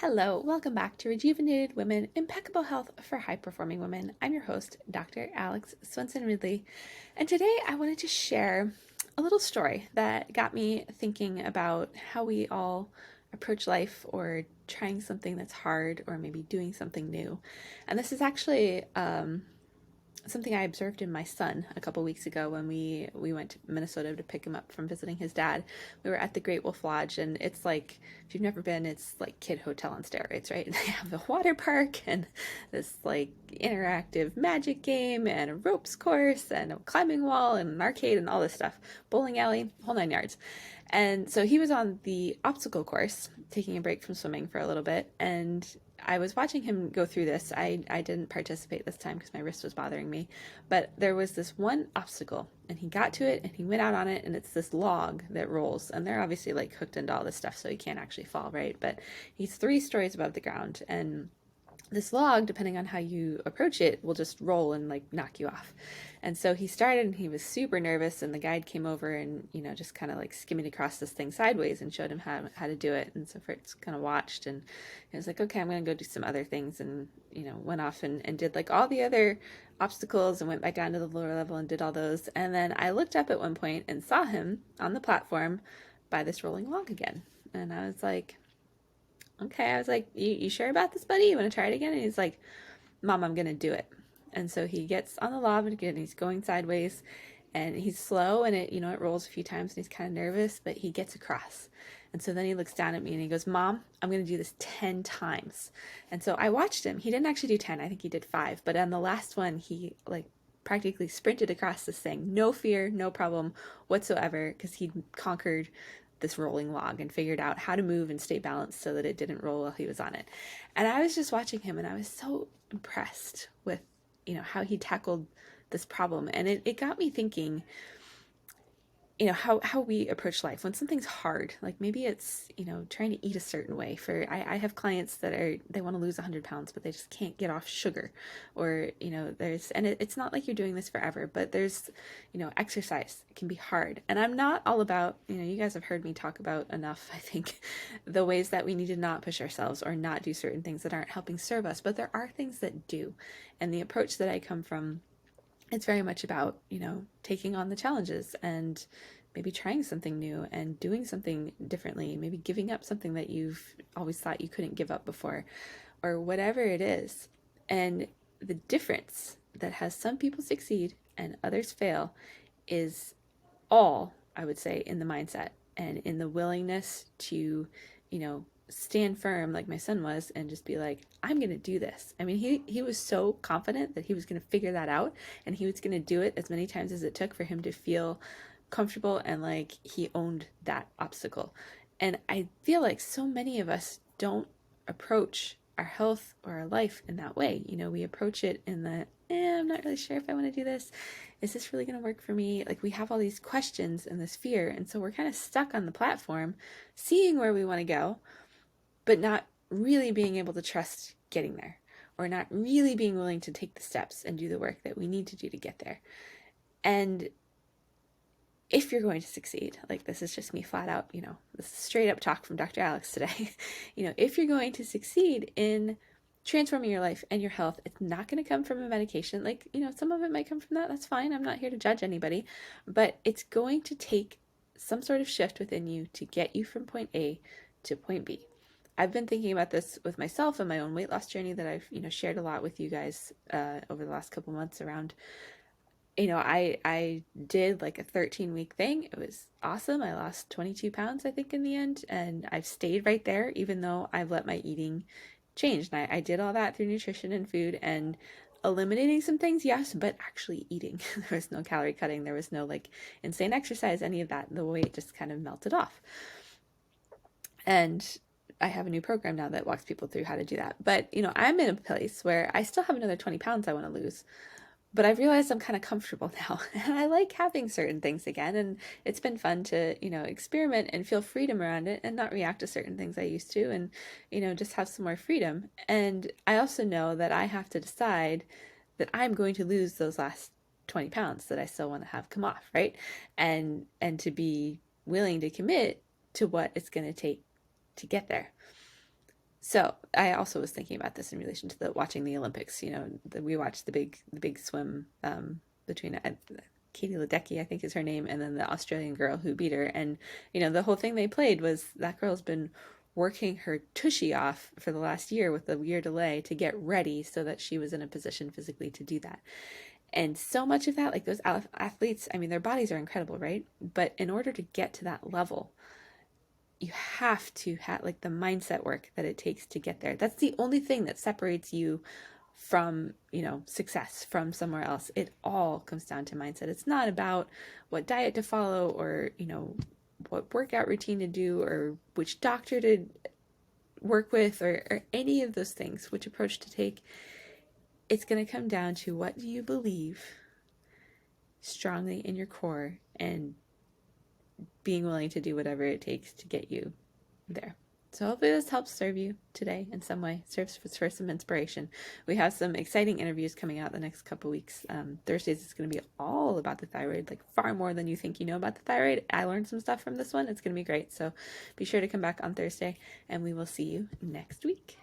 Hello, welcome back to Rejuvenated Women, Impeccable Health for High Performing Women. I'm your host, Dr. Alex Swenson Ridley, and today I wanted to share a little story that got me thinking about how we all approach life or trying something that's hard or maybe doing something new. And this is actually something I observed in my son a couple weeks ago when we went to Minnesota to pick him up from visiting his dad. We were at the Great Wolf Lodge, and it's like, if you've never been, it's like kid hotel on steroids, right? They have the water park and this like interactive magic game and a ropes course and a climbing wall and an arcade and all this stuff, bowling alley, whole 9 yards. And so he was on the obstacle course, taking a break from swimming for a little bit, and I was watching him go through this. I didn't participate this time because my wrist was bothering me, but there was this one obstacle, and he got to it, and he went out on it, and it's this log that rolls, and they're obviously like hooked into all this stuff, so he can't actually fall, right? But he's 3 stories above the ground, and this log, depending on how you approach it, will just roll and like knock you off. And so he started and he was super nervous, and the guide came over and, just kind of like skimming across this thing sideways and showed him how to do it. And so Fritz kind of watched, and he was like, okay, I'm going to go do some other things. And, went off and did like all the other obstacles and went back down to the lower level and did all those. And then I looked up at one point and saw him on the platform by this rolling log again. And I was like, okay. I was like, you sure about this, buddy? You want to try it again? And he's like, Mom, I'm going to do it. And so he gets on the log again, and he's going sideways, and he's slow, and it rolls a few times, and he's kind of nervous, but he gets across. And so then he looks down at me and he goes, Mom, I'm going to do this 10 times. And so I watched him. He didn't actually do 10. I think he did 5. But on the last one, he like practically sprinted across this thing. No fear, no problem whatsoever, because he'd conquered this rolling log and figured out how to move and stay balanced so that it didn't roll while he was on it. And I was just watching him, and I was so impressed with, how he tackled this problem. And it got me thinking, how we approach life when something's hard. Like maybe it's, trying to eat a certain way. I have clients that they want to lose 100 pounds, but they just can't get off sugar. Or, it's not like you're doing this forever, but there's, exercise can be hard. And I'm not all about, you guys have heard me talk about enough, I think, the ways that we need to not push ourselves or not do certain things that aren't helping serve us. But there are things that do. And the approach that I come from, it's very much about, taking on the challenges and maybe trying something new and doing something differently, maybe giving up something that you've always thought you couldn't give up before, or whatever it is. And the difference that has some people succeed and others fail is all, I would say, in the mindset and in the willingness to, stand firm like my son was and just be like, I'm going to do this. I mean, he was so confident that he was going to figure that out, and he was going to do it as many times as it took for him to feel comfortable and like he owned that obstacle. And I feel like so many of us don't approach our health or our life in that way. We approach it in the, I'm not really sure if I want to do this. Is this really going to work for me? Like we have all these questions and this fear. And so we're kind of stuck on the platform, seeing where we want to go, but not really being able to trust getting there, or not really being willing to take the steps and do the work that we need to do to get there. And if you're going to succeed, like this is just me flat out, this is straight up talk from Dr. Alex today. If you're going to succeed in transforming your life and your health, it's not going to come from a medication. Like, some of it might come from that. That's fine. I'm not here to judge anybody, but it's going to take some sort of shift within you to get you from point A to point B. I've been thinking about this with myself and my own weight loss journey that I've, shared a lot with you guys over the last couple months around. I did like a 13-week thing. It was awesome. I lost 22 pounds, I think, in the end. And I've stayed right there, even though I've let my eating change. And I did all that through nutrition and food and eliminating some things, yes, but actually eating. There was no calorie cutting. There was no like insane exercise, any of that. The weight just kind of melted off. And I have a new program now that walks people through how to do that. But, I'm in a place where I still have another 20 pounds I want to lose. But I've realized I'm kind of comfortable now, and I like having certain things again. And it's been fun to, experiment and feel freedom around it and not react to certain things I used to, and, just have some more freedom. And I also know that I have to decide that I'm going to lose those last 20 pounds that I still want to have come off, right? And to be willing to commit to what it's going to take to get there. So I also was thinking about this in relation to the watching the Olympics. We watched the big swim between Katie Ledecky, I think is her name, and then the Australian girl who beat her. And the whole thing they played was that girl's been working her tushy off for the last year with a year delay to get ready so that she was in a position physically to do that. And so much of that, like those athletes, I mean, their bodies are incredible, right? But in order to get to that level, you have to have like the mindset work that it takes to get there. That's the only thing that separates you from, success from somewhere else. It all comes down to mindset. It's not about what diet to follow or, what workout routine to do or which doctor to work with or any of those things, which approach to take. It's going to come down to what do you believe strongly in your core and being willing to do whatever it takes to get you there. So hopefully this helps serve you today in some way, serves for some inspiration. We have some exciting interviews coming out the next couple weeks. Thursdays is going to be all about the thyroid, like far more than you think you know about the thyroid. I learned some stuff from this one. It's going to be great. So be sure to come back on Thursday and we will see you next week.